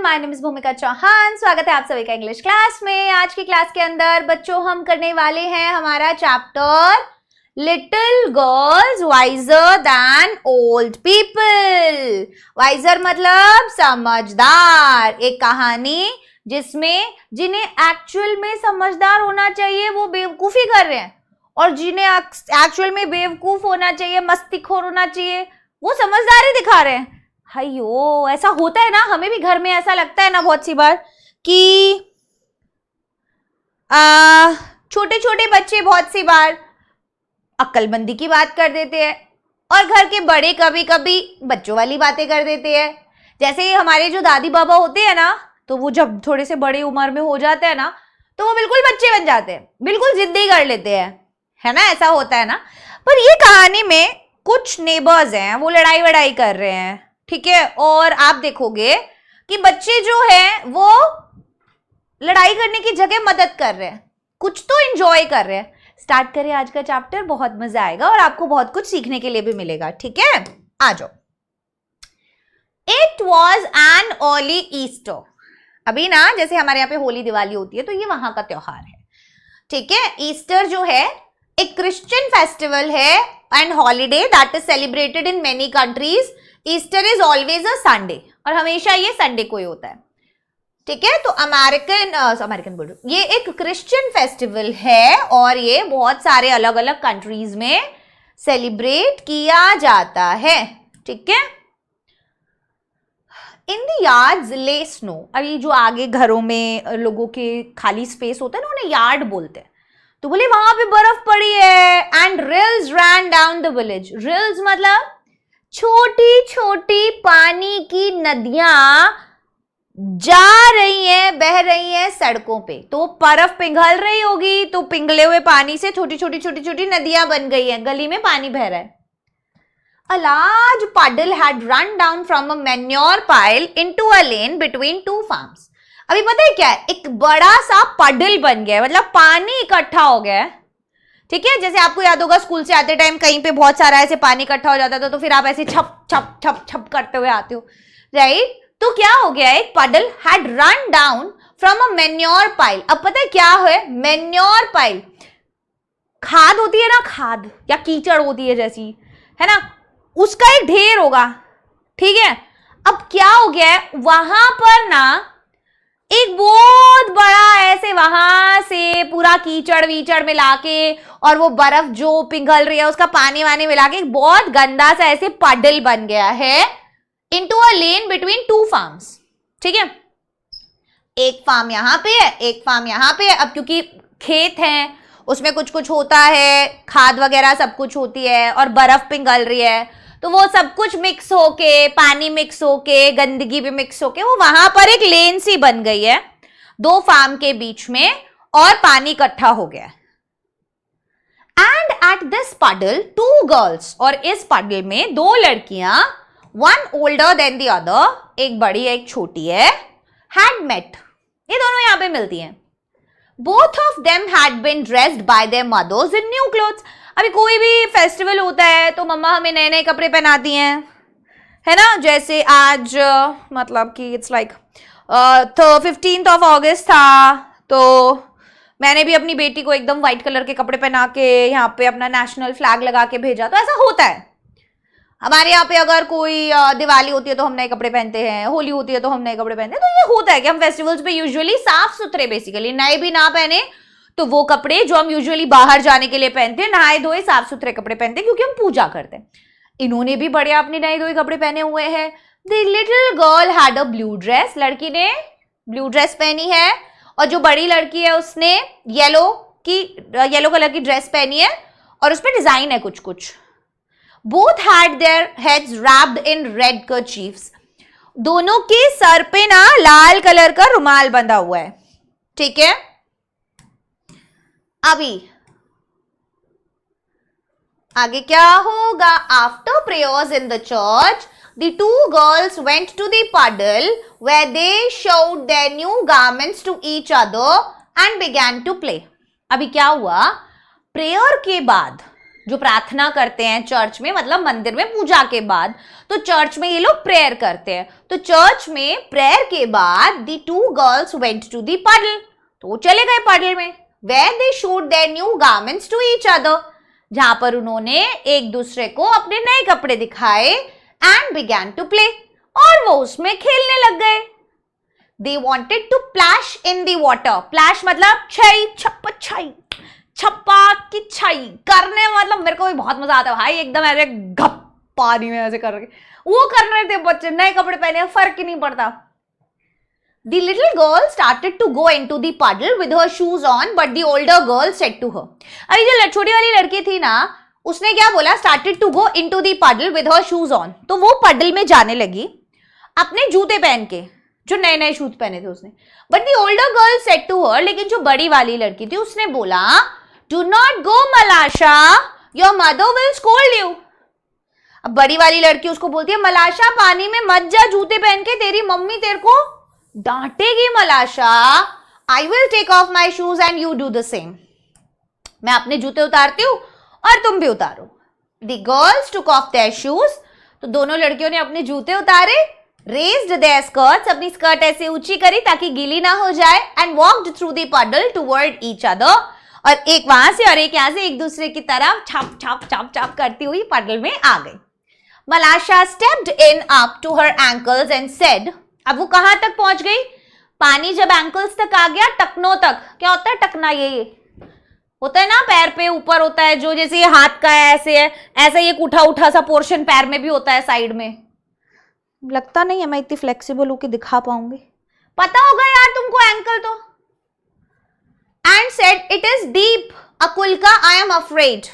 My name is भूमिका चौहान। स्वागत है आप सभी का इंग्लिश क्लास में। आज की क्लास के अंदर बच्चों हम करने वाले हैं हमारा chapter little girls wiser than old people. Wiser मतलब समझदार। एक कहानी जिसमें जिन्हें एक्चुअल में समझदार होना चाहिए वो बेवकूफी कर रहे हैं, और जिन्हें एक्चुअल में बेवकूफ होना चाहिए, मस्तीखोर होना चाहिए, वो समझदारी दिखा रहे हैं। हायो, ऐसा होता है ना, हमें भी घर में ऐसा लगता है ना बहुत सी बार कि छोटे छोटे बच्चे बहुत सी बार अक्लमंदी की बात कर देते हैं और घर के बड़े कभी कभी बच्चों वाली बातें कर देते हैं। जैसे हमारे जो दादी बाबा होते हैं ना, तो वो जब थोड़े से बड़ी उम्र में हो जाते हैं ना, तो वो बिल्कुल बच्चे बन जाते हैं, बिल्कुल जिद्दी कर लेते हैं, है ना, ऐसा होता है ना। पर ये कहानी में कुछ नेबर्स हैं, वो लड़ाई वड़ाई कर रहे हैं, ठीक है, और आप देखोगे कि बच्चे जो हैं वो लड़ाई करने की जगह मदद कर रहे हैं, कुछ तो एंजॉय कर रहे हैं। स्टार्ट करें आज का चैप्टर, बहुत मजा आएगा और आपको बहुत कुछ सीखने के लिए भी मिलेगा, ठीक है। आ जाओ। It was an early Easter. अभी ना जैसे हमारे यहाँ पे होली दिवाली होती है, तो ये वहां का त्योहार है, ठीक है। ईस्टर जो है एक क्रिश्चियन फेस्टिवल है and holiday that is celebrated in many countries. Easter is always a Sunday, और हमेशा ये संडे को ही होता है, ठीक है। तो अमेरिकन बोल रही हूँ, ये एक क्रिश्चियन फेस्टिवल है और ये बहुत सारे अलग अलग कंट्रीज में सेलिब्रेट किया जाता है, ठीक है। इन द यार्ड्स ले स्नो। अभी जो आगे घरों में लोगों के खाली स्पेस होता है ना, उन्हें यार्ड बोलते हैं। तो बोले वहां पे बर्फ पड़ी है and reels rain down the village. Reels मतलब छोटी छोटी पानी की नदियां जा रही हैं, बह रही हैं सड़कों पे। तो बर्फ पिघल रही होगी, तो पिघले हुए पानी से छोटी छोटी छोटी छोटी नदियां बन गई हैं, गली में पानी बह रहा है। A large puddle had run down from a manure pile into a lane between two farms. अभी पता है क्या है, एक बड़ा सा पडल बन गया है, मतलब पानी इकट्ठा हो गया है, ठीक है। जैसे आपको याद होगा स्कूल से आते टाइम कहीं पे बहुत सारा ऐसे पानी इकट्ठा हो जाता था, तो फिर आप ऐसे छप छप छप छप करते हुए आते हो, राइट। तो क्या हो गया है, एक पडल had run down from a manure pile. अब पता है क्या है मैन्योर पाइल? खाद होती है ना, खाद या कीचड़ होती है जैसी, है ना, उसका एक ढेर होगा, ठीक है। अब क्या हो गया है, वहां पर ना एक बहुत बड़ा ऐसे वहां से पूरा कीचड़ वीचड़ मिला के और वो बर्फ जो पिघल रही है उसका पानी वानी मिला के एक बहुत गंदा सा ऐसे पडल बन गया है into a lane between two farms, ठीक है। एक फार्म यहां पे है, एक फार्म यहां पे है। अब क्योंकि खेत है, उसमें कुछ कुछ होता है, खाद वगैरह सब कुछ होती है और बर्फ पिघल रही है, तो वो सब कुछ मिक्स होके, पानी मिक्स होके, गंदगी भी मिक्स होके वो वहां पर एक लेन सी बन गई है दो फार्म के बीच में, और पानी इकट्ठा हो गया। एंड एट दिस पडल टू गर्ल्स, और इस पडल में दो लड़कियां, one older than the other, एक बड़ी एक छोटी है, हैड मेट, ये दोनों यहां पे मिलती हैं। Both of them had been dressed by their mothers in new clothes. अभी कोई भी फेस्टिवल होता है तो मम्मा हमें नए नए कपड़े पहनाती हैं, है ना। जैसे आज मतलब कि इट्स लाइक तो 15th of August था, तो मैंने भी अपनी बेटी को एकदम व्हाइट कलर के कपड़े पहना के यहाँ पे अपना नेशनल फ्लैग लगा के भेजा। तो ऐसा होता है हमारे यहाँ पे। अगर कोई दिवाली होती है तो हम नए कपड़े पहनते हैं, होली होती है तो हम नए कपड़े पहनते हैं। तो ये होता है कि हम फेस्टिवल्स पे यूजुअली साफ सुथरे, बेसिकली नए भी ना पहने तो वो कपड़े जो हम यूजुअली बाहर जाने के लिए पहनते हैं, नहाए धोए साफ सुथरे कपड़े पहनते हैं क्योंकि हम पूजा करते हैं। इन्होंने भी बढ़िया अपने नए धोए कपड़े पहने हुए हैं। The little girl had a blue dress. लड़की ने ब्लू ड्रेस पहनी है और जो बड़ी लड़की है उसने येलो कलर की ड्रेस पहनी है और उस पर डिजाइन है कुछ कुछ। Both had their heads wrapped in red kerchiefs. दोनों के सर पे ना लाल कलर का रुमाल बंधा हुआ है, ठीक है। अभी आगे क्या होगा? After prayers in the church, the two girls went to the puddle where they showed their new garments to each other and began to play. अभी क्या हुआ? प्रेयर के बाद जो प्रार्थना करते हैं चर्च में, मतलब मंदिर में पूजा के बाद, तो चर्च में ये लोग प्रेयर करते हैं। तो चर्च में प्रेयर के बाद the two girls went to the puddle, तो वो चले गए पडल में, where they showed their new garments to each other, जहां पर उन्होंने एक दूसरे को अपने नए कपड़े दिखाए, एंड बिगैन टू प्ले, और वो उसमें खेलने लग गए। They wanted to plash in the water. Plash मतलब छई छप्पा छई छप्पा की छई करने, मतलब मेरे को भी बहुत मजा आता है भाई, एकदम ऐसे घप पानी में ऐसे कर रहे, वो कर रहे थे बच्चे, नए कपड़े पहने, फर्क ही नहीं पड़ता। The little girl started to go into the puddle with her shoes on, but the older girl said to her. अभी जो छोटी वाली लड़की थी ना, उसने क्या बोला, started to go into the puddle with her shoes on, तो वो पडल में जाने लगी अपने जूते पहन के, जो नए नए शूज पहने थे उसने। But the older girl said to her, लेकिन जो बड़ी वाली लड़की थी उसने बोला, do not go Malasha, your mother will scold you. अब बड़ी वाली लड़की उसको बोलती है, मलाशा पानी में मत जा जूते पहन के, तेरी मम्मी तेरे को डांटेगी Malasha. I will take off my shoes and you do the same, मैं अपने जूते उतारती हूँ और तुम भी उतारो। The girls took off their shoes, तो दोनों लड़कियों ने अपने जूते उतारे, raised their skirts, अपनी स्कर्ट ऐसे ऊंची करी ताकि गीली ना हो जाए, and walked through the puddle toward each other, और एक वहां से और एक यहाँ से एक दूसरे की तरफ छाप छाप छाप छाप करती हुई पडल में आ गई। मलाशा stepped in up to her ankles and said, अब वो कहां तक पहुंच गई, पानी जब एंकल्स तक आ गया, टकनों तक, क्या होता है टकना, ये होता है ना पैर पे ऊपर होता है, जो जैसे ये हाथ का है ऐसे है, ऐसा ये उठा उठा सा पोर्शन पैर में भी होता है साइड में। लगता नहीं है मैं इतनी फ्लेक्सिबल होके दिखा पाऊंगी, पता होगा यार तुमको एंकल तो। And said it is deep अकुल्का, आई एम अफ्रेड।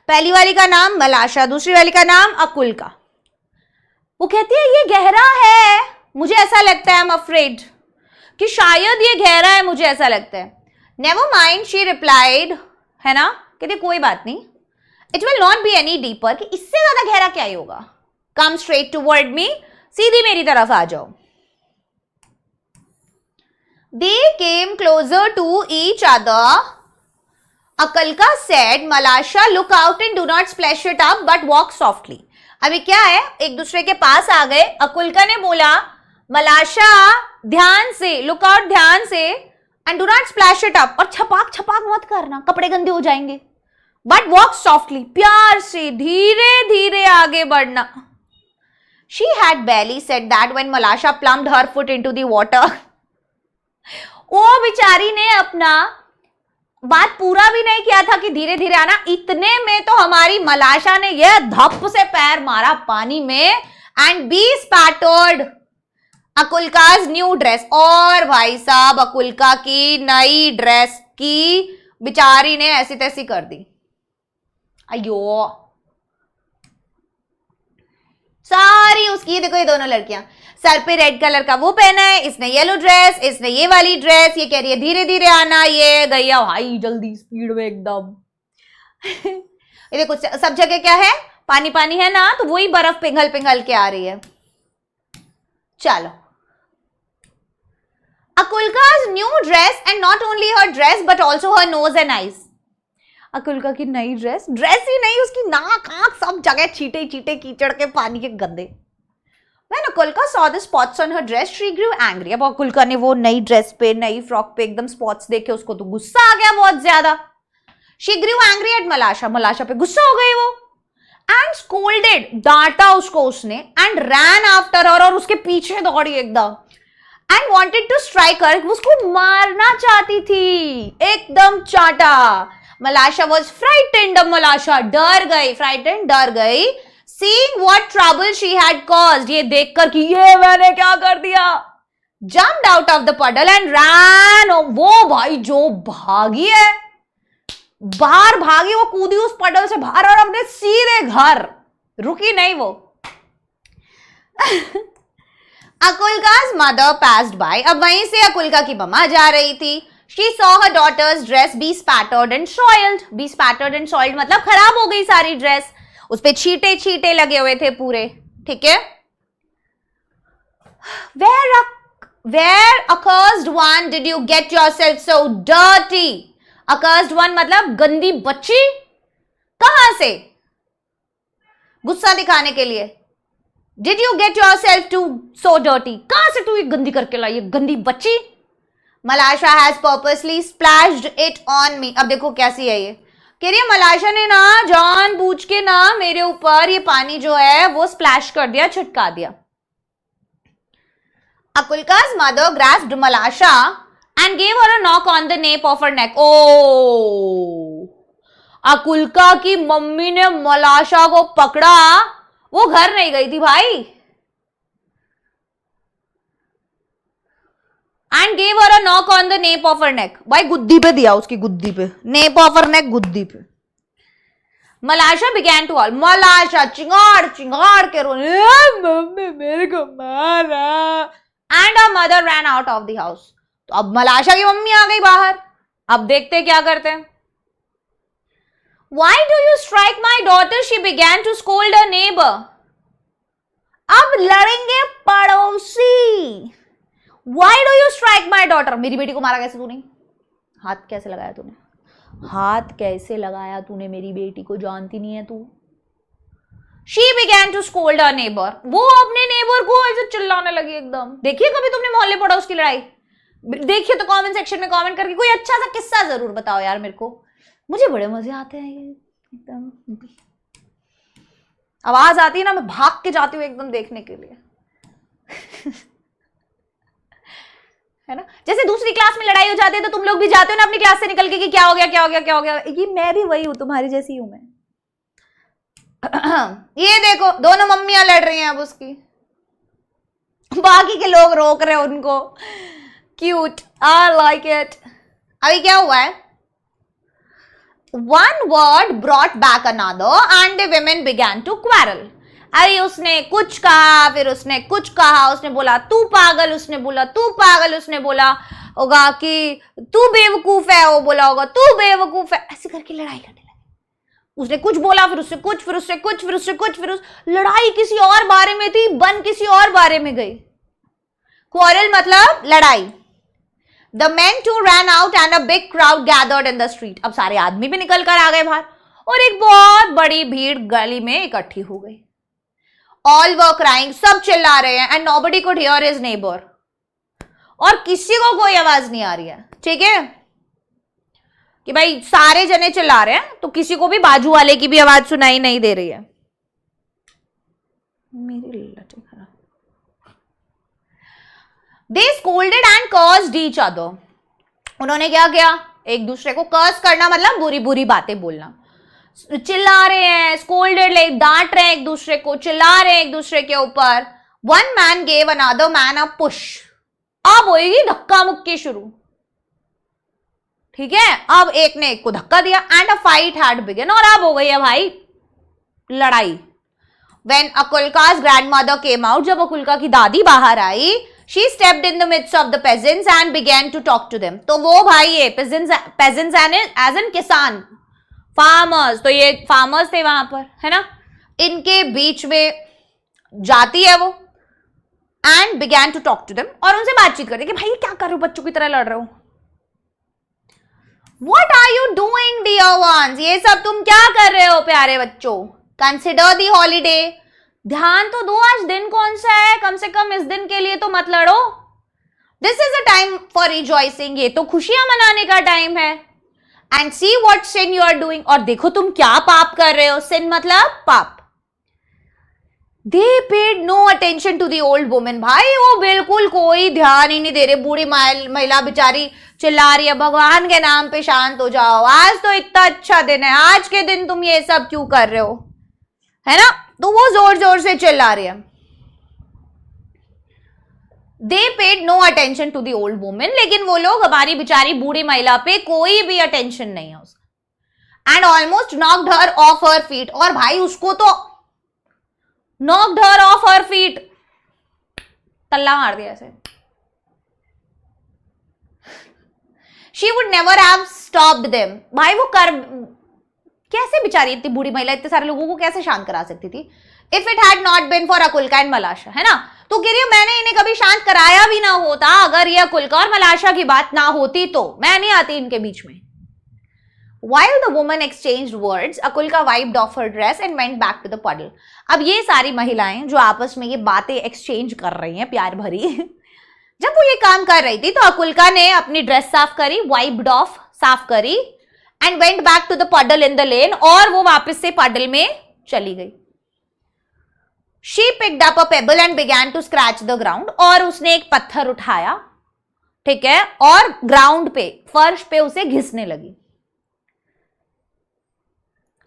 पहली वाली का नाम मलाशा, दूसरी वाली का नाम अकुल्का। वो कहती है ये गहरा है, मुझे ऐसा लगता है, आई एम अफ्रेड, कि शायद ये गहरा है, मुझे ऐसा लगता है। नेवर माइंड, शी रिप्लाइड, है ना, कहती कोई बात नहीं, it will not be any deeper, कि इससे ज्यादा गहरा क्या ही होगा। कम स्ट्रेट टुवर्ड मी, सीधी मेरी तरफ आ जाओ। They came closer to each other. Akulka said, Malasha, look out and do not splash it up, but walk softly. अभी क्या है, एक दूसरे के पास आ गए। अकुल्का ने बोला, मलाशा ध्यान से, लुक आउट ध्यान से, and do not splash it up, और छपाक छपाक मत करना, कपड़े गंदे हो जाएंगे। बट वॉक सॉफ्टली, प्यार से धीरे धीरे आगे बढ़ना। She had barely said that when Malasha plumped her foot into the water. वो बेचारी ने अपना बात पूरा भी नहीं किया था कि धीरे धीरे आना, इतने में तो हमारी मलाशा ने यह धप से पैर मारा पानी में, and be spattered अकुल्का's new dress, और भाई साहब अकुल्का की नई ड्रेस की बेचारी ने ऐसी तैसी कर दी। अयो, सारी उसकी, देखो ये दोनों लड़कियां, सर पे रेड कलर का वो पहना है, इसने येलो ड्रेस, इसने ये वाली ड्रेस, ये कह रही है धीरे धीरे आना, ये गैया भाई जल्दी स्पीड में एकदम। ये देखो सब जगह क्या है, पानी पानी है ना, तो वही बर्फ पिघल पिघल के आ रही है। चलो, अकुल्का's new dress, and not only her dress but also her nose and eyes. अकुल्का की नई ड्रेस, ड्रेस ही नहीं, उसकी नाक आंख सब जगह छीटे छीटे कीचड़ के पानी के गंदे। When Akulka saw the spots on her dress, she grew angry. अब अकुल्का ने वो नई ड्रेस पे, नई फ्रॉक पे एकदम स्पॉट्स देखे, उसको तो गुस्सा आ गया बहुत ज्यादा। She grew angry at Malasha. मलाशा पे गुस्सा हो गई वो, and scolded, डांटा उसको उसने, and ran after her, और उसके पीछे दौड़ी एकदम, and wanted to strike her, उसको मारना चाहती थी, एकदम चाटा। मलाशा was frightened, अब मलाशा डर गई, frightened डर गई, seeing what trouble she had caused, ये देखकर कि ये मैंने क्या कर दिया, jumped out of the puddle and ran, वो भाई जो भागी है, बाहर भागी, वो कूदी उस पडल से बाहर और अपने सीधे घर, रुकी नहीं वो। Akulka's mother passed by, अब वहीं से अकुल्का की मम्मा जा रही थी। She saw her daughter's dress be spattered and soiled. Be spattered and soiled मतलब खराब हो गई सारी ड्रेस, उस पे छींटे छींटे लगे हुए थे पूरे, ठीक है। Where accursed one did you get yourself so dirty? Accursed one मतलब गंदी बच्ची, कहां से? गुस्सा दिखाने के लिए। Did you get yourself to so dirty? कहां से तू ये गंदी करके लाई, ये गंदी बच्ची? मलाशा has purposely splashed it on me. अब देखो कैसी है ये, कह रही है मलाशा ने ना जानबूझ के ना मेरे ऊपर ये पानी जो है वो स्प्लैश कर दिया, छिटका दिया। Akulka's mother grasped Malasha and gave her a knock on the nape of her neck. Oh, अकुल्का की मम्मी ने मलाशा को पकड़ा, वो घर नहीं गई थी भाई, and gave her a knock on the nape of her neck. भाई गुद्दी पे दिया, उसकी गुद्दी पे, nape of her neck, गुद्दी पे। मलाशा began to call, मलाशा चिंगाड़ चिंगाड़ के रोने, मम्मी मेरे को मारा। And her mother ran out of the house. तो अब मलाशा की मम्मी आ गई बाहर। अब देखते क्या करते हैं। Why do you strike my daughter? She began to scold her neighbor. अब लड़ेंगे पड़ोसी। Why do you strike my daughter? मेरी बेटी को मारा कैसे तूने? हाथ कैसे लगाया तूने? हाथ कैसे लगाया तूने मेरी बेटी को? जानती नहीं है तू? She began to scold her neighbor. वो अपने नेबर को ऐसे चिल्लाने लगी एकदम। देखिए कभी तुमने मोहल्ले पड़ोस की लड़ाई? देखिए तो कमेंट सेक्शन में कमेंट करके कोई अच्छा सा किस्सा जरूर बताओ यार मेरे को, मुझे बड़े मजे आते हैं ये। एकदम आवाज आती है ना, मैं भाग के जाती हूँ एकदम देखने के लिए। है ना, जैसे दूसरी क्लास में लड़ाई हो जाती है तो तुम लोग भी जाते हो ना अपनी क्लास से निकल के कि क्या हो गया क्या हो गया क्या हो गया। ये मैं भी वही हूँ, तुम्हारी जैसी हूं मैं। ये देखो दोनों मम्मियां लड़ रही हैं अब उसकी, बाकी के लोग रोक रहे हैं उनको। Cute, I like it. अभी क्या हुआ है? One word brought back another and the women began to quarrel. अरे उसने कुछ कहा, फिर उसने कुछ कहा, उसने बोला तू पागल, उसने बोला तू पागल, उसने बोला होगा कि तू बेवकूफ है, वो बोला होगा तू बेवकूफ है, ऐसे करके लड़ाई करने लगे। उसने कुछ बोला, फिर उससे कुछ, फिर उससे कुछ, फिर उससे कुछ, फिर लड़ाई किसी और बारे में थी, बन किसी और बारे में गई। क्वारल मतलब लड़ाई। The men too ran out and a big crowd gathered in the street. अब सारे आदमी भी निकल कर आ गए बाहर और एक बहुत बड़ी भीड़ गली में इकट्ठी हो गई। All were crying, सब चिल्ला रहे हैं, and nobody could hear his neighbor. और किसी को कोई आवाज नहीं आ रही है। ठीक है कि भाई सारे जने चिल्ला रहे हैं तो किसी को भी बाजू वाले की भी आवाज सुनाई नहीं दे रही है। मेरी लटे खराब। They scolded and cursed each other. उन्होंने क्या किया? एक दूसरे को कर्स करना मतलब बुरी बुरी बातें बोलना। चिल्ला रहे हैं, स्कोल्डेड, लाइक डांट रहे हैं एक दूसरे को, चिल्ला रहे हैं एक दूसरे के ऊपर। One man gave another man a push. अब होगी धक्का मुक्की शुरू। ठीक है, अब एक ने एक को धक्का दिया and a fight had begun. और अब हो गई है भाई लड़ाई। When Akulka's grandmother came out, जब अकुल्का की दादी बाहर आई, she stepped in the midst of the peasants and began to talk to them. तो वो भाई ये peasants as in किसान, farmers, तो ये farmers थे वहां पर, है ना, इनके बीच में जाती है वो and began to talk to them, और उनसे बातचीत करती है कि भाई क्या कर रहे हो, बच्चों की तरह लड़ रहे हो। What are you doing, dear ones? ये सब तुम क्या कर रहे हो प्यारे बच्चों? Consider the holiday. ध्यान तो दो, आज दिन कौन सा है, कम से कम इस दिन के लिए तो मत लड़ो। This is a time for rejoicing. ये तो खुशियां मनाने का टाइम है। And see what sin you are doing. और देखो तुम क्या पाप कर रहे हो। sin मतलब पाप। They paid no attention to the old woman. भाई वो बिल्कुल कोई ध्यान ही नहीं दे रहे। बूढ़ी महिला बेचारी चिल्ला रही है, भगवान के नाम पे शांत हो जाओ, आज तो इतना अच्छा दिन है, आज के दिन तुम ये सब क्यों कर रहे हो, है ना। तो वो जोर जोर से चिल्ला रही है। They paid no attention to the old woman. लेकिन वो लोग हमारी बेचारी बूढ़ी महिला पे कोई भी अटेंशन नहीं है उसका। And almost knocked her off her feet. और भाई उसको तो knocked her off her feet, तल्ला मार दिया ऐसे। She would never have stopped them. भाई वो कैसे बेचारी इतनी बूढ़ी महिला इतने सारे लोगों को कैसे शांत करा सकती थी? If it had not been for अकुल्का एंड मलाशा, है ना। तो कह रही है मैंने इन्हें कभी शांत कराया भी ना होता अगर ये अकुल्का और मलाशा की बात ना होती तो मैं नहीं आती इनके बीच में। While the woman exchanged words, Akulka wiped off her dress and went back to the puddle. अब ये सारी महिलाएं जो आपस में ये बातें एक्सचेंज कर रही हैं प्यार भरी, जब वो ये काम कर रही थी तो अकुल्का ने अपनी ड्रेस साफ करी, वाइप्ड ऑफ साफ करी, and went back to the puddle in the lane, और वो वापस से पडल में चली गई. She picked up a pebble and began to scratch the ground, और उसने एक पत्थर उठाया, ठीक है, और ग्राउंड पे, फर्श पे उसे घिसने लगी.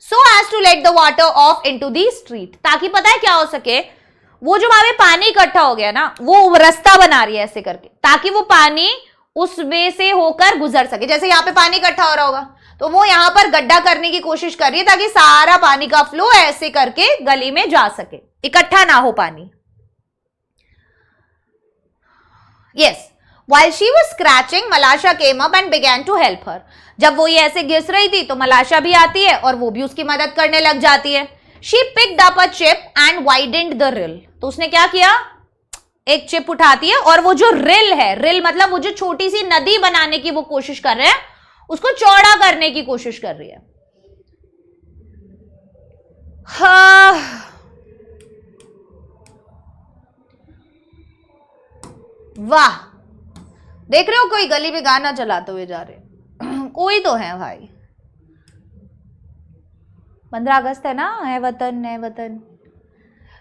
So as to let the water off into the street, ताकि पता है क्या हो सके, वो जो वहां पे पानी इकट्ठा हो गया ना, वो रास्ता बना रही है ऐसे करके, ताकि वो पानी उसमें से होकर गुजर सके. जैसे यहाँ पे पानी इकट्ठा हो रहा होगा, तो वो यहां पर गड्ढा करने की कोशिश कर रही है ताकि सारा पानी का फ्लो ऐसे करके गली में जा सके, इकट्ठा ना हो पानी. Yes. While she was scratching, Malasha came up and began to help her. जब वो ये ऐसे घिस रही थी तो मलाशा भी आती है और वो भी उसकी मदद करने लग जाती है. She picked up a chip and widened the rill. तो उसने क्या किया, एक चिप उठाती है और वो जो रिल है, रिल मतलब वो जो छोटी सी नदी बनाने की वो कोशिश कर रहे हैं, उसको चौड़ा करने की कोशिश कर रही है. वाह, देख रहे हो कोई गली में गाना चलाते हुए जा रहे कोई तो है भाई. 15 अगस्त है ना, है वतन है वतन.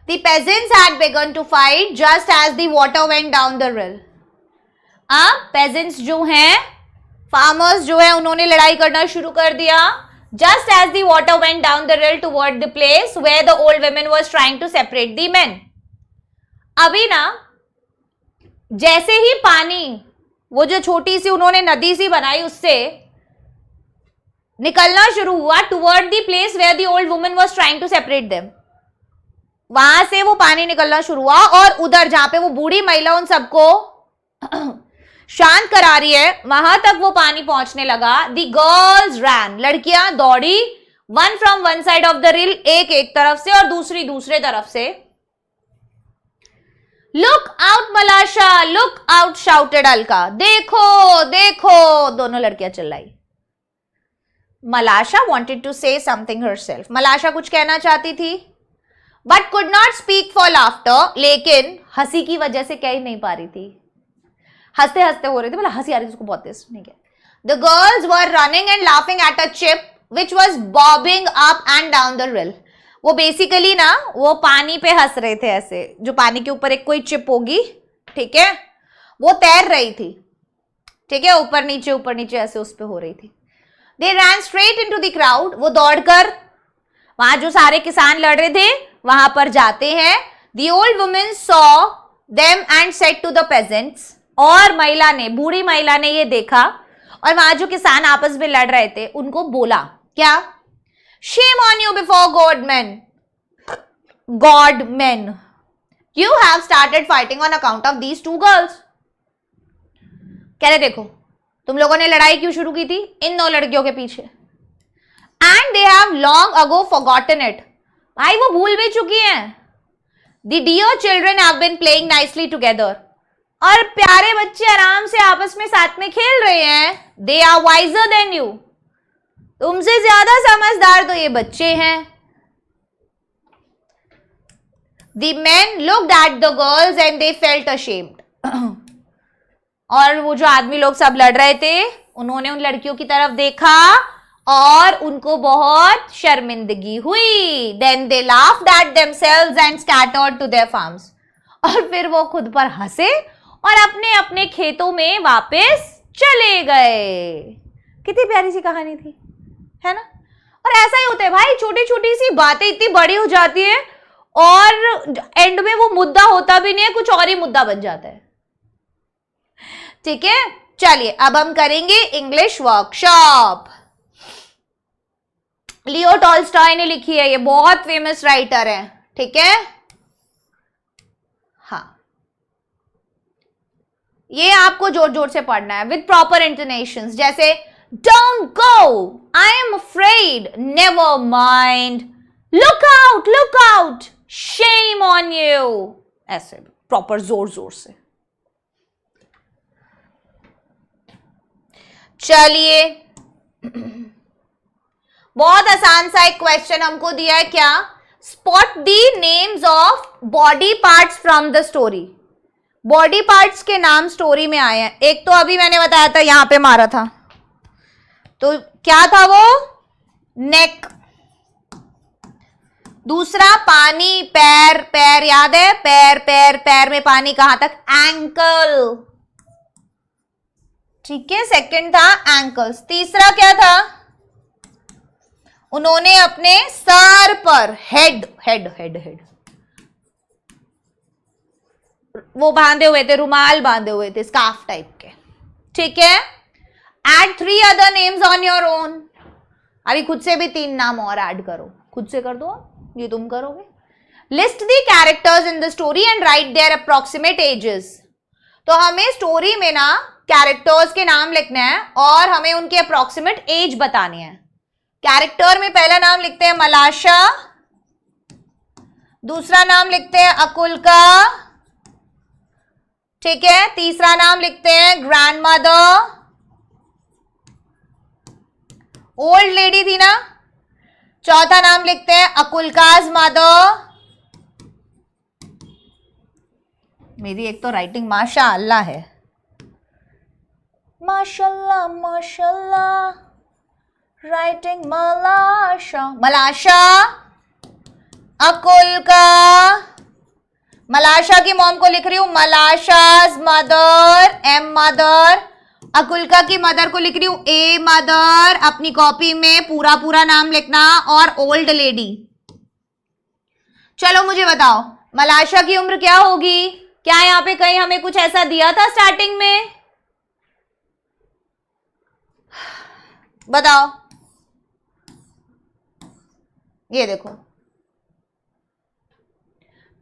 The peasants had begun to fight just as the water went down the rill. अब peasants जो हैं, farmers जो है, उन्होंने लड़ाई करना शुरू कर दिया. Just as the water went down the rill toward the place where the old woman was trying to separate the men. अभी ना जैसे ही पानी, वो जो छोटी सी उन्होंने नदी सी बनाई, उससे निकलना शुरू हुआ toward the place where the old woman was trying to separate them, वहां से वो पानी निकलना शुरू हुआ, और उधर जहां पे वो बूढ़ी महिला उन सबको शांत करा रही है, वहां तक वो पानी पहुंचने लगा. द गर्ल्स रैन, लड़कियां दौड़ी, one from one side of the rill, एक एक तरफ से और दूसरी दूसरे तरफ से. Look out Malasha, look out shouted Alka. देखो देखो, दोनों लड़कियां चिल्लाई. मलाशा wanted to say something herself. मलाशा कुछ कहना चाहती थी, but could not speak for laughter. लेकिन हंसी की वजह से कह ही नहीं पा रही थी, हंसते हंसते हो रही थी, मतलब हंसी आ रही थी उसको बहुत तेज. नहीं क्या. The girls were running and laughing at a chip which was bobbing up and down the rill. वो बेसिकली ना वो पानी पे हंस रहे थे, ऐसे जो पानी के ऊपर एक कोई चिप होगी, ठीक है, वो तैर रही थी, ठीक है, ऊपर नीचे ऐसे उस पे हो रही थी. They ran straight into the crowd. वो दौड़कर वहां जो सारे किसान लड़ रहे थे वहां पर जाते हैं. The old woman saw them and said to the peasants. और महिला ने, बूढ़ी महिला ने ये देखा और वहां जो किसान आपस में लड़ रहे थे उनको बोला, क्या? Shame on you before God men. You have started fighting on account of these two girls. कह रहे देखो तुम लोगों ने लड़ाई क्यों शुरू की थी इन 2 लड़कियों के पीछे. And they have long ago forgotten it. भाई वो भूल भी चुकी हैं. The dear children have been playing nicely together. और प्यारे बच्चे आराम से आपस में साथ में खेल रहे हैं. They are wiser than you. तुमसे ज्यादा समझदार तो ये बच्चे हैं. The men looked at the girls and they felt ashamed. और वो जो आदमी लोग सब लड़ रहे थे उन्होंने उन लड़कियों की तरफ देखा और उनको बहुत शर्मिंदगी हुई. Then they laughed at themselves and scattered to their farms. और फिर वो खुद पर हंसे और अपने अपने खेतों में वापस चले गए. कितनी प्यारी सी कहानी थी, है ना. और ऐसा ही होता है भाई, छोटी छोटी सी बातें इतनी बड़ी हो जाती है और एंड में वो मुद्दा होता भी नहीं है, कुछ और ही मुद्दा बन जाता है. ठीक है, चलिए अब हम करेंगे इंग्लिश वर्कशॉप. लियो टॉल्स्टॉय ने लिखी है, ये बहुत फेमस राइटर है. ठीक है, हाँ, ये आपको जोर जोर से पढ़ना है विद प्रॉपर इंटोनेशंस. जैसे don't go, I am afraid, never mind, look out, shame on you, ऐसे प्रॉपर जोर जोर से. चलिए बहुत आसान सा एक क्वेश्चन हमको दिया है, क्या? Spot the names of body parts from the story. Body parts के नाम स्टोरी में आए हैं। एक तो अभी मैंने बताया था, यहां पे मारा था, तो क्या था वो? नेक। दूसरा पानी, पैर, पैर याद है? पैर पैर पैर में पानी कहां तक? एंकल। ठीक है, सेकंड था एंकल्स। तीसरा क्या था? उन्होंने अपने सर पर हेड हेड हेड हेड वो बांधे हुए थे, रुमाल बांधे हुए थे, स्कार्फ टाइप के। ठीक है, add 3 other names on your own. अभी खुद से भी 3 नाम और ऐड करो, खुद से कर दो, ये तुम करोगे। List the characters in the story and write their approximate ages. तो हमें स्टोरी में ना कैरेक्टर्स के नाम लिखने हैं और हमें उनके अप्रोक्सीमेट एज बतानी है। कैरेक्टर में पहला नाम लिखते हैं मलाशा, दूसरा नाम लिखते हैं अकुल्का, ठीक है, तीसरा नाम लिखते हैं ग्रैंड मदर, ओल्ड लेडी थी ना, चौथा नाम लिखते हैं अकुल्काज मदर। मेरी एक तो राइटिंग माशाअल्लाह है, माशाअल्लाह माशाअल्लाह, राइटिंग मलाशा, मलाशा, अकुल्का, मलाशा की मॉम को लिख रही हूं मलाशाज मदर, एम मदर, अकुल्का की मदर को लिख रही हूं ए मदर, अपनी कॉपी में पूरा पूरा नाम लिखना, और ओल्ड लेडी। चलो मुझे बताओ मलाशा की उम्र क्या होगी? क्या यहां पे कहीं हमें कुछ ऐसा दिया था स्टार्टिंग में? बताओ, ये देखो,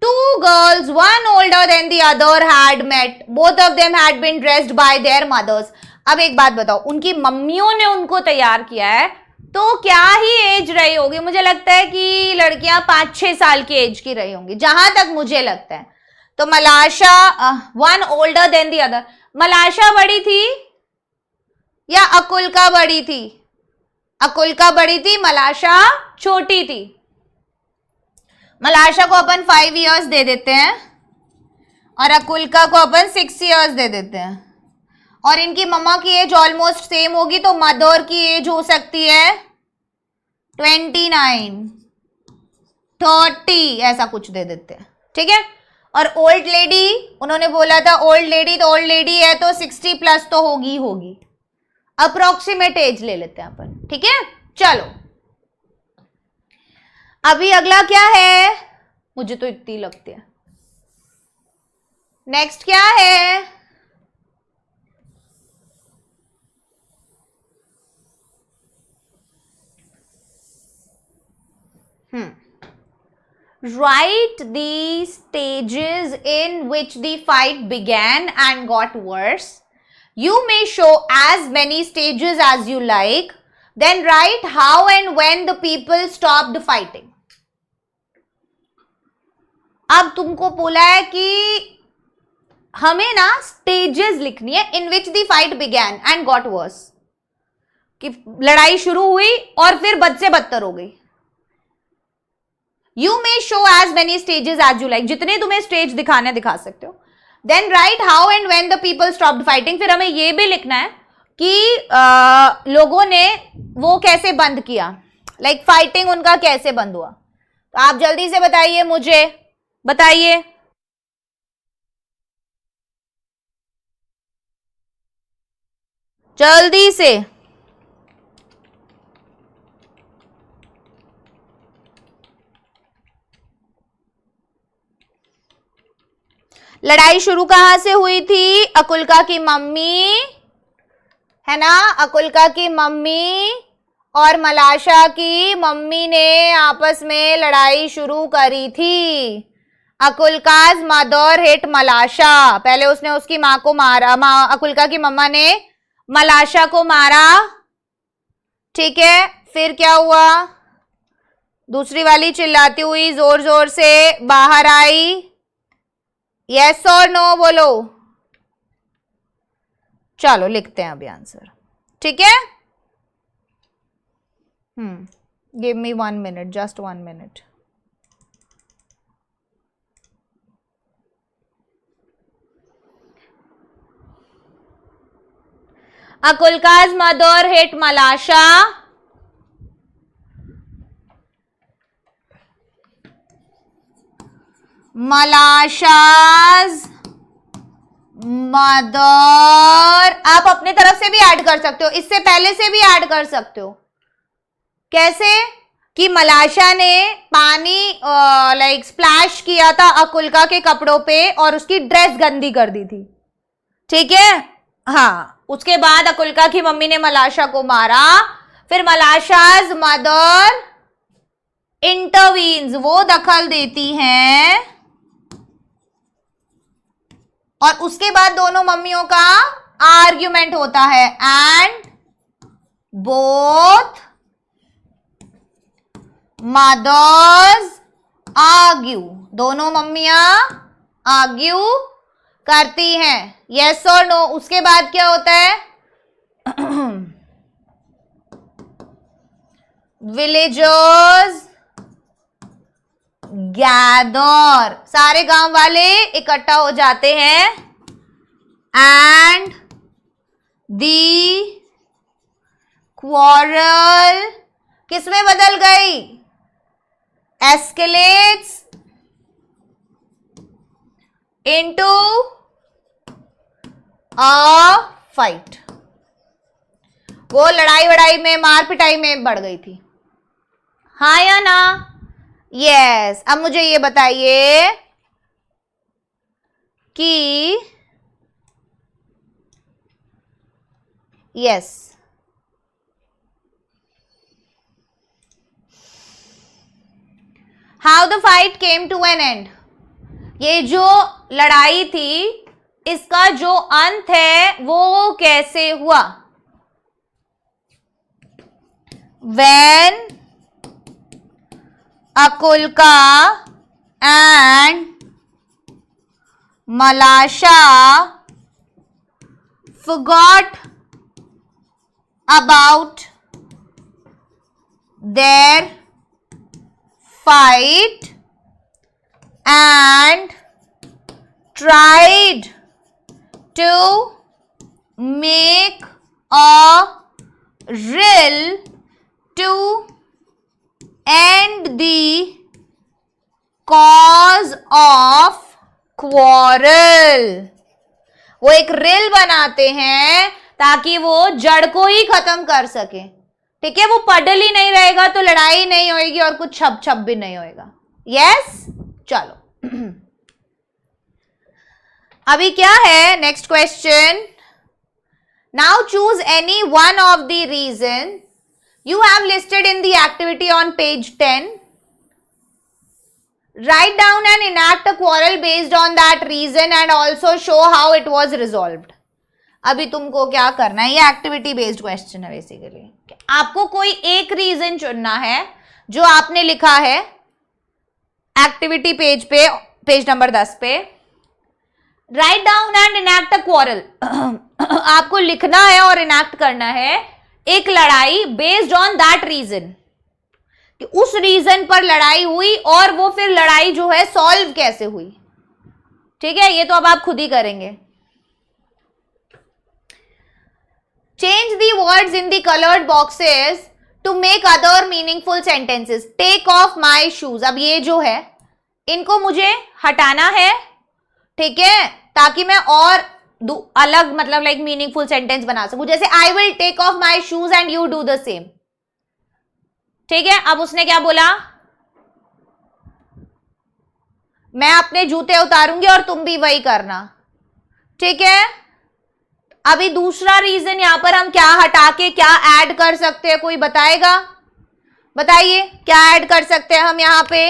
2 girls, one older than the other had met. Both of them had been dressed by their mothers. अब एक बात बताओ, उनकी मम्मियों ने उनको तैयार किया है, तो क्या ही एज रही होगी? मुझे लगता है कि लड़कियां 5-6 साल की एज की रही होंगी, जहां तक मुझे लगता है। तो मलाशा, one older than the other, मलाशा बड़ी थी या अकुल्का बड़ी थी? अकुल्का बड़ी थी, मलाशा छोटी थी। मलाशा को अपन 5 इयर्स दे देते हैं और अकुल्का को अपन 6 इयर्स दे देते हैं, और इनकी मम्मा की एज ऑलमोस्ट सेम होगी, तो मदर की एज हो सकती है 29, 30, ऐसा कुछ दे देते हैं। ठीक है, और ओल्ड लेडी, उन्होंने बोला था ओल्ड लेडी, तो ओल्ड लेडी है तो 60 प्लस तो होगी होगी। अप्रोक्सीमेट एज ले लेते हैं अपन। ठीक है, चलो अभी अगला क्या है? मुझे तो इतनी लगती है। नेक्स्ट क्या है? Write the stages in which the fight began and got worse. You may show as many stages as you like. Then write how and when the people stopped fighting. अब तुमको बोला है कि हमें ना स्टेजेस लिखनी है in which the fight began and got worse, कि लड़ाई शुरू हुई और फिर बद से बदतर हो गई। You may show as many stages as you like, जितने तुम्हें स्टेज दिखाने दिखा सकते हो। Then write how and when the people stopped fighting, फिर हमें यह भी लिखना है कि लोगों ने वो कैसे बंद किया, लाइक फाइटिंग उनका कैसे बंद हुआ। तो आप जल्दी से बताइए, मुझे बताइए। जल्दी से। लड़ाई शुरू कहां से हुई थी? अकुल्का की मम्मी है ना, अकुल्का की मम्मी और मलाशा की मम्मी ने आपस में लड़ाई शुरू करी थी। अकुल्काज मदर हिट मलाशा, पहले उसने उसकी माँ को मारा, अकुल्का की मम्मा ने मलाशा को मारा। ठीक है, फिर क्या हुआ? दूसरी वाली चिल्लाती हुई जोर जोर से बाहर आई। यस और नो बोलो। चलो लिखते हैं अभी आंसर। ठीक है, give me 1 minute, just 1 minute. Akulka's mother hit Malasha. Malasha's mother. आप अपने तरफ से भी ऐड कर सकते हो, इससे पहले से भी ऐड कर सकते हो. कैसे? कि मलाशा ने पानी लाइक स्प्लैश किया था अकुल्का के कपड़ों पे और उसकी ड्रेस गंदी कर दी थी. ठीक है. हाँ, उसके बाद अकुल्का की मम्मी ने मलाशा को मारा. फिर मलाशाज मदर इंटरवीन्स, वो दखल देती हैं और उसके बाद दोनों मम्मियों का आर्ग्यूमेंट होता है. एंड बोथ मदर्स आर्ग्यू, दोनों मम्मियां आर्ग्यू करती हैं. यस और नो. उसके बाद क्या होता है? विलेजर्स गैदर, सारे गांव वाले इकट्ठा हो जाते हैं. एंड दी क्वारल किसमें बदल गई? Escalates into a fight. वो लड़ाई वड़ाई में, मार पिटाई में बढ़ गई थी. हाँ या ना? यस. अब मुझे ये बताइए कि yes, how the fight came to an end. ये जो लड़ाई थी इसका जो अंत है वो कैसे हुआ? When अकुल्का and Malasha forgot about their fight and tried to make a rill to end the cause of quarrel. वो एक रिल बनाते हैं ताकि वो जड़ को ही खत्म कर सके. ठीक है. वो पडल ही नहीं रहेगा तो लड़ाई नहीं होगी और कुछ छप छप भी नहीं होएगा. यस. चलो अभी क्या है? Next question. Now choose any one of the reason you have listed in the activity on page 10. Write down and enact a quarrel based on that reason and also show how it was resolved. अभी तुमको क्या करना है? ये activity based question है basically. आपको कोई एक रीजन चुनना है जो आपने लिखा है एक्टिविटी पेज पे, पेज नंबर 10 पे. Write down and enact a quarrel. आपको लिखना है और इनैक्ट करना है एक लड़ाई बेस्ड ऑन दैट रीजन, कि उस रीजन पर लड़ाई हुई और वो फिर लड़ाई जो है सॉल्व कैसे हुई. ठीक है. ये तो अब आप खुद ही करेंगे. Change the words in the coloured boxes to make other meaningful sentences. Take off my shoes. अब ये जो है इनको मुझे हटाना है. ठीक है. ताकि मैं और अलग मतलब लाइक मीनिंगफुल सेंटेंस बना सकूं. जैसे I will take off my shoes and you do the same. ठीक है. अब उसने क्या बोला? मैं अपने जूते उतारूंगी और तुम भी वही करना. ठीक है. अभी दूसरा रीजन यहां पर हम क्या हटा के क्या ऐड कर सकते हैं? कोई बताएगा? बताइए क्या ऐड कर सकते हैं हम यहां पे?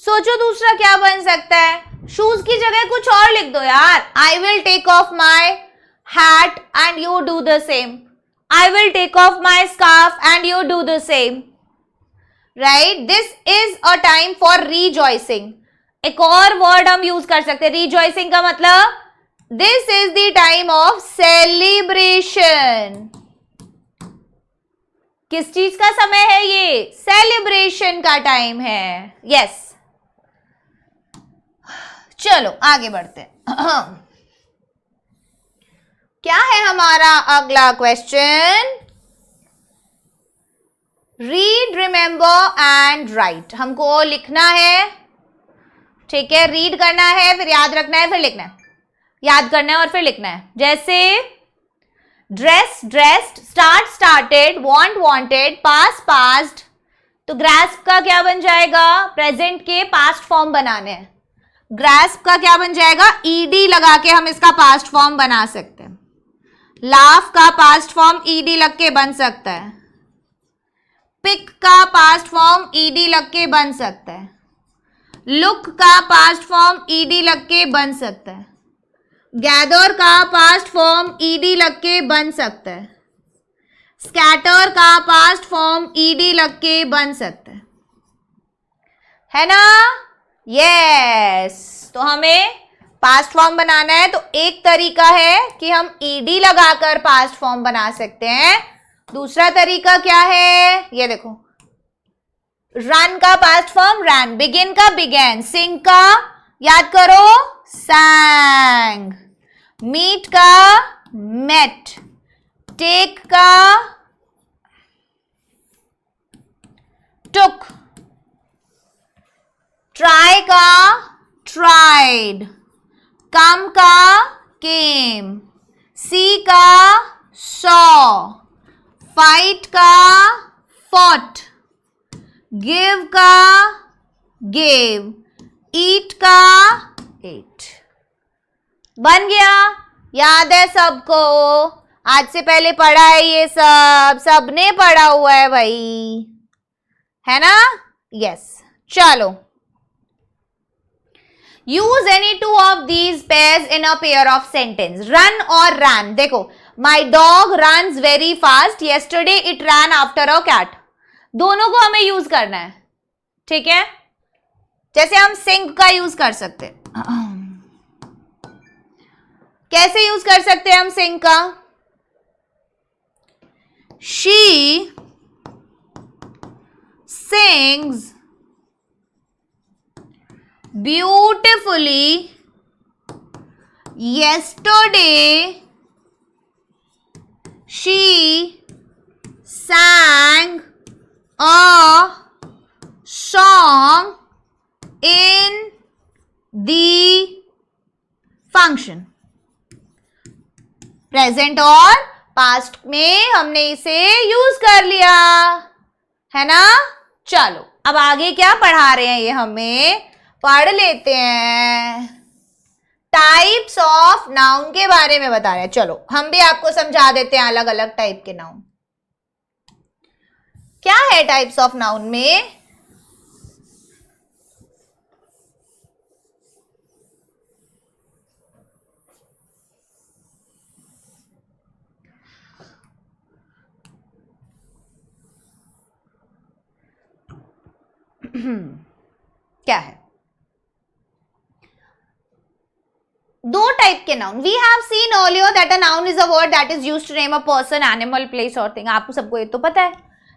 सोचो दूसरा क्या बन सकता है. शूज की जगह कुछ और लिख दो यार. I will take off my hat and you do the same. I will take off my scarf and you do the same. Right. This is a time for rejoicing. एक और वर्ड हम यूज कर सकते हैं. Rejoicing का मतलब this is the time of celebration. किस चीज का समय है ये? सेलिब्रेशन का टाइम है। यस, चलो आगे बढ़ते हैं। क्या है हमारा अगला question? Read, remember and right. हमको लिखना है, ठीक है, रीड करना है, फिर याद रखना है, फिर लिखना है, याद करना है और फिर लिखना है। जैसे dress, dressed, start, started, want, wanted, pass, passed. तो ग्रास्प का क्या बन जाएगा? प्रेजेंट के पास्ट फॉर्म बनाने हैं। ग्रास्प का क्या बन जाएगा? ईडी लगा के हम इसका पास्ट फॉर्म बना सकते हैं। लाफ का पास्ट फॉर्म ईडी लग के बन सकता है। पिक का पास्ट फॉर्म ईडी लग के बन सकता है। लुक का पास्ट फॉर्म ईडी लग के बन सकता है। गैदर का पास्ट फॉर्म ईडी लग के बन सकता है। स्कैटर का पास्ट फॉर्म ईडी लग के बन सकता है ना? यस, तो हमें पास्ट फॉर्म बनाना है, तो एक तरीका है कि हम ईडी लगाकर पास्ट फॉर्म बना सकते हैं। दूसरा तरीका क्या है? ये देखो, रन का पास्ट फॉर्म रन, बिगिन का बिगेन, सिंग का याद करो sang, मीट का met, टेक का took, ट्राई का tried, कम का came, सी का saw, फाइट का fought, गिव का gave, ईट का ate। बन गया? याद है सबको? आज से पहले पढ़ा है ये सब, सबने पढ़ा हुआ है भाई, है ना? यस, चलो। Use any two of these pairs in a pair of sentence. Run और रैन। देखो, my dog runs very fast, yesterday it ran after a cat. दोनों को हमें यूज करना है, ठीक है? जैसे हम सिंग का यूज कर सकते हैं। कैसे यूज कर सकते हैं हम सिंग का? She sings beautifully yesterday she sang a song in the function। Present और पास्ट में हमने इसे यूज कर लिया, है ना? चलो, अब आगे क्या पढ़ा रहे हैं ये हमें पढ़ लेते हैं। टाइप्स ऑफ नाउन के बारे में बता रहे हैं। चलो हम भी आपको समझा देते हैं अलग अलग टाइप के नाउन। क्या है टाइप्स ऑफ नाउन में? क्या है? दो टाइप के noun. We have seen earlier that a noun is a word that is used to name a person, animal, place और थिंग। आपको सबको ये तो पता है।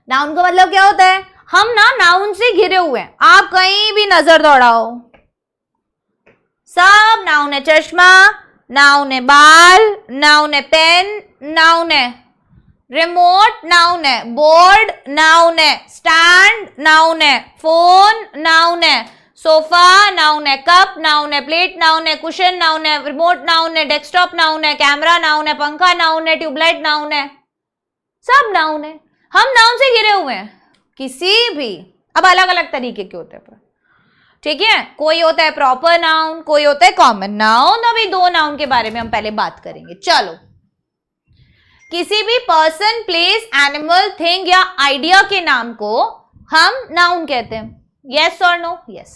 नाउन का मतलब क्या होता है? हम ना नाउन से घिरे हुए हैं, आप कहीं भी नजर दौड़ाओ, सब नाउन है। चश्मा नाउन है, बाल नाउन है, पेन नाउन है, रिमोट नाउन है, बोर्ड नाउन है, स्टैंड नाउन है, फोन नाउन है, सोफा नाउन है, कप नाउन है, प्लेट नाउन है, कुशन नाउन है, रिमोट नाउन है, डेस्कटॉप नाउन है, कैमरा नाउन है, पंखा नाउन है, ट्यूबलाइट नाउन है, सब नाउन है। हम नाउन से घिरे हुए हैं, किसी भी। अब अलग अलग तरीके के होते हैं, ठीक है? कोई होता है प्रॉपर नाउन, कोई होता है कॉमन नाउन। अभी दो नाउन के बारे में हम पहले बात करेंगे। चलो, किसी भी पर्सन, प्लेस, एनिमल, थिंग या आइडिया के नाम को हम नाउन कहते हैं। यस और no? Yes.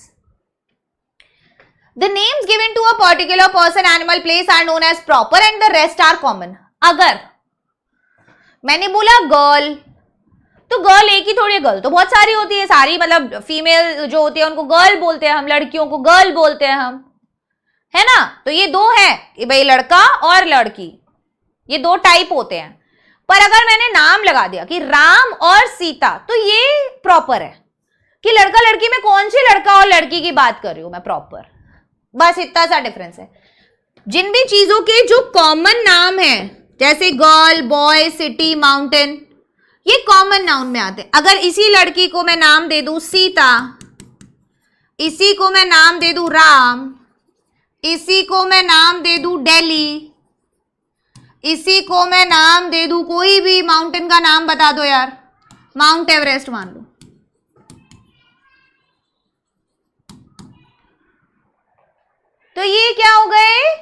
The names given to a particular person, animal, place are known as proper and the rest are common. अगर मैंने बोला गर्ल, तो गर्ल एक ही थोड़ी है, गर्ल तो बहुत सारी होती है। सारी मतलब फीमेल जो होती है उनको गर्ल बोलते हैं हम, लड़कियों को गर्ल बोलते हैं हम, है ना? तो ये दो है कि भाई लड़का और लड़की, ये दो टाइप होते हैं। पर अगर मैंने नाम लगा दिया कि राम और सीता, तो ये प्रॉपर है कि लड़का लड़की में कौन सी लड़का और लड़की की बात कर रही हूं मैं, प्रॉपर। बस इतना सा डिफरेंस है। जिन भी चीजों के जो कॉमन नाम है, जैसे गर्ल, बॉय, सिटी, माउंटेन, ये कॉमन नाउन में आते हैं। अगर इसी लड़की को मैं नाम दे दूं सीता, इसी को मैं नाम दे दूं राम, इसी को मैं नाम दे दूं दिल्ली, इसी को मैं नाम दे दूं कोई भी माउंटेन का नाम बता दो यार, माउंट एवरेस्ट मान लो, तो ये क्या हो गए,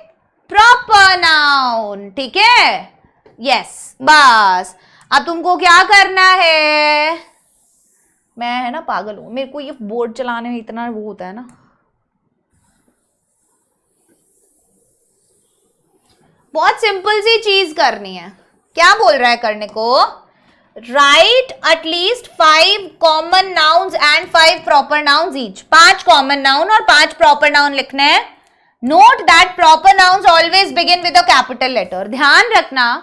प्रॉपर नाउन। ठीक है, यस। बस अब तुमको क्या करना है, मैं है ना पागल हूं, मेरे को ये बोर्ड चलाने में इतना वो होता है ना, बहुत सिंपल सी चीज करनी है। क्या बोल रहा है करने को, write at least 5 common nouns and 5 proper nouns each. 5 common noun और 5 प्रॉपर नाउन लिखने हैं। Note that proper nouns always begin with a capital letter. ध्यान रखना,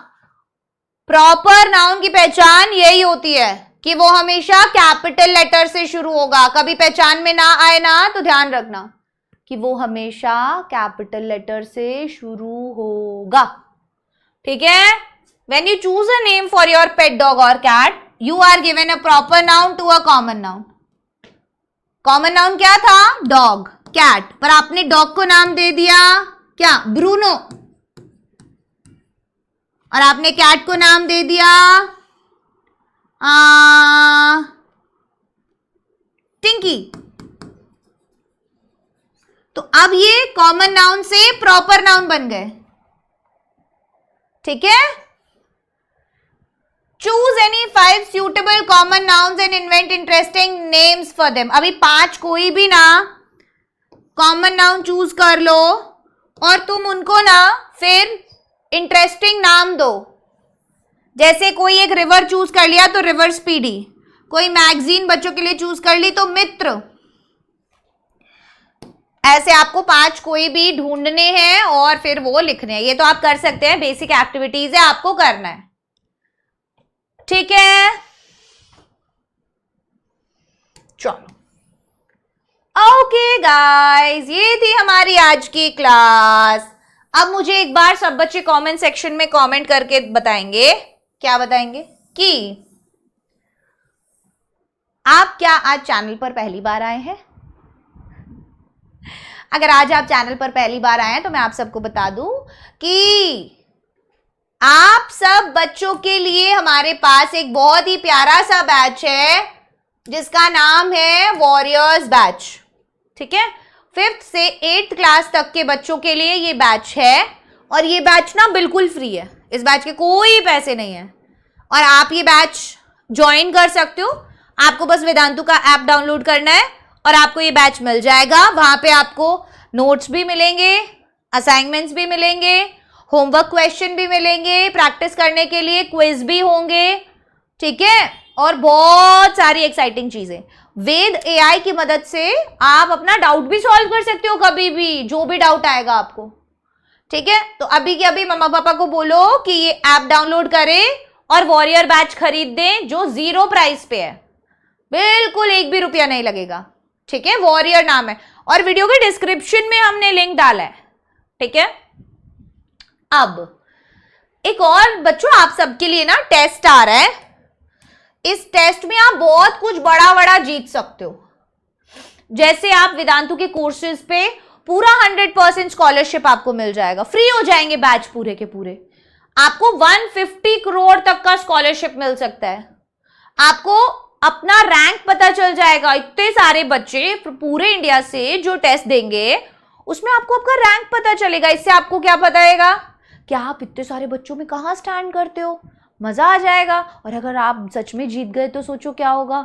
प्रॉपर नाउन की पहचान यही होती है कि वो हमेशा कैपिटल लेटर से शुरू होगा। कभी पहचान में ना आए ना, तो ध्यान रखना कि वो हमेशा कैपिटल लेटर से शुरू होगा। ठीक है, when you choose a name for your pet dog or cat, you are given a proper noun to a common noun. Common noun क्या था, डॉग, कैट, पर आपने डॉग को नाम दे दिया क्या, ब्रूनो, और आपने कैट को नाम दे दिया टिंकी। तो अब ये कॉमन नाउन से प्रॉपर नाउन बन गए। ठीक है, choose any 5 suitable common nouns and invent interesting names for them. अभी 5 कोई भी ना कॉमन नाउन चूज कर लो और तुम उनको ना फिर इंटरेस्टिंग नाम दो। जैसे कोई एक रिवर चूज कर लिया तो रिवर स्पीडी, कोई मैगजीन बच्चों के लिए चूज कर ली तो मित्र। ऐसे आपको 5 कोई भी ढूंढने हैं और फिर वो लिखने हैं। ये तो आप कर सकते हैं, बेसिक एक्टिविटीज है, आपको करना है। ठीक है, चलो ओके गाइस, ये थी हमारी आज की क्लास। अब मुझे एक बार सब बच्चे कमेंट सेक्शन में कमेंट करके बताएंगे, क्या बताएंगे कि आप क्या आज चैनल पर पहली बार आए हैं। अगर आज आप चैनल पर पहली बार आए हैं तो मैं आप सबको बता दूं कि आप सब बच्चों के लिए हमारे पास एक बहुत ही प्यारा सा बैच है जिसका नाम है वॉरियर्स बैच। ठीक है, 5th से 8th क्लास तक के बच्चों के लिए ये बैच है और ये बैच ना बिल्कुल फ्री है। इस बैच के कोई पैसे नहीं है और आप ये बैच ज्वाइन कर सकते हो। आपको बस वेदांतु का ऐप डाउनलोड करना है और आपको ये बैच मिल जाएगा। वहां पे आपको नोट्स भी मिलेंगे, असाइनमेंट्स भी मिलेंगे, होमवर्क क्वेश्चन भी मिलेंगे, प्रैक्टिस करने के लिए क्विज भी होंगे। ठीक है, और बहुत सारी एक्साइटिंग चीजें। वेद एआई की मदद से आप अपना डाउट भी सॉल्व कर सकते हो, कभी भी जो भी डाउट आएगा आपको। ठीक है, तो अभी के अभी मम्मा पापा को बोलो कि ये ऐप डाउनलोड करें और वॉरियर बैच खरीद दें जो 0 प्राइस पे है, बिल्कुल 1 भी रुपया नहीं लगेगा। ठीक है, वॉरियर नाम है और वीडियो के डिस्क्रिप्शन में हमने लिंक डाला है। ठीक है, अब एक और बच्चों आप सबके लिए ना टेस्ट आ रहा है। इस टेस्ट में आप बहुत कुछ बड़ा बड़ा जीत सकते हो। जैसे आप वेदांतु के कोर्सेज पे पूरा 100% स्कॉलरशिप आपको मिल जाएगा, फ्री हो जाएंगे बैच पूरे के पूरे। आपको 150 करोड़ तक का स्कॉलरशिप मिल सकता है। आपको अपना रैंक पता चल जाएगा। इतने सारे बच्चे पूरे इंडिया से जो टेस्ट देंगे उसमें आपको आपका रैंक पता चलेगा। इससे आपको क्या पताएगा कि आप इतने सारे बच्चों में कहाँ स्टैंड करते हो, मजा आ जाएगा। और अगर आप सच में जीत गए तो सोचो क्या होगा,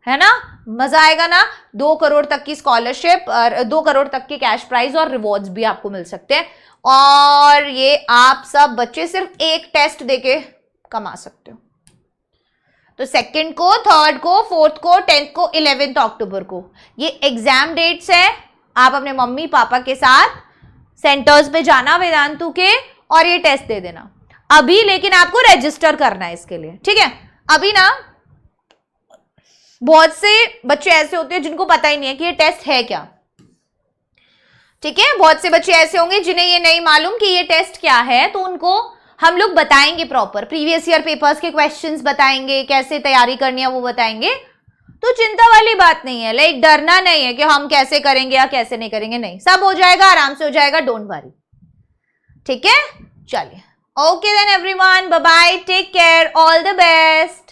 है ना, मजा आएगा ना। 2 करोड़ तक की स्कॉलरशिप और 2 करोड़ तक के कैश प्राइज और रिवॉर्ड्स भी आपको मिल सकते हैं। और ये आप सब बच्चे सिर्फ एक टेस्ट देके कमा सकते हो। तो 2nd को, 3rd को, 4th को, 10th को, 11th अक्टूबर को ये एग्जाम डेट्स है। आप अपने मम्मी पापा के साथ सेंटर्स पे जाना वेदांतु के और ये टेस्ट दे देना। अभी लेकिन आपको रजिस्टर करना है इसके लिए, ठीक है। अभी ना बहुत से बच्चे ऐसे होते हैं जिनको पता ही नहीं है कि ये टेस्ट है क्या, ठीक है। बहुत से बच्चे ऐसे होंगे जिन्हें ये नहीं मालूम कि ये टेस्ट क्या है, तो उनको हम लोग बताएंगे प्रॉपर, प्रीवियस ईयर पेपर्स के क्वेश्चंस बताएंगे, कैसे तैयारी करनी है वो बताएंगे। तो चिंता वाली बात नहीं है, लाइक डरना नहीं है कि हम कैसे करेंगे या कैसे नहीं करेंगे, नहीं, सब हो जाएगा, आराम से हो जाएगा, डोंट वरी, ठीक है। चलिए, okay then everyone, bye bye, take care, all the best.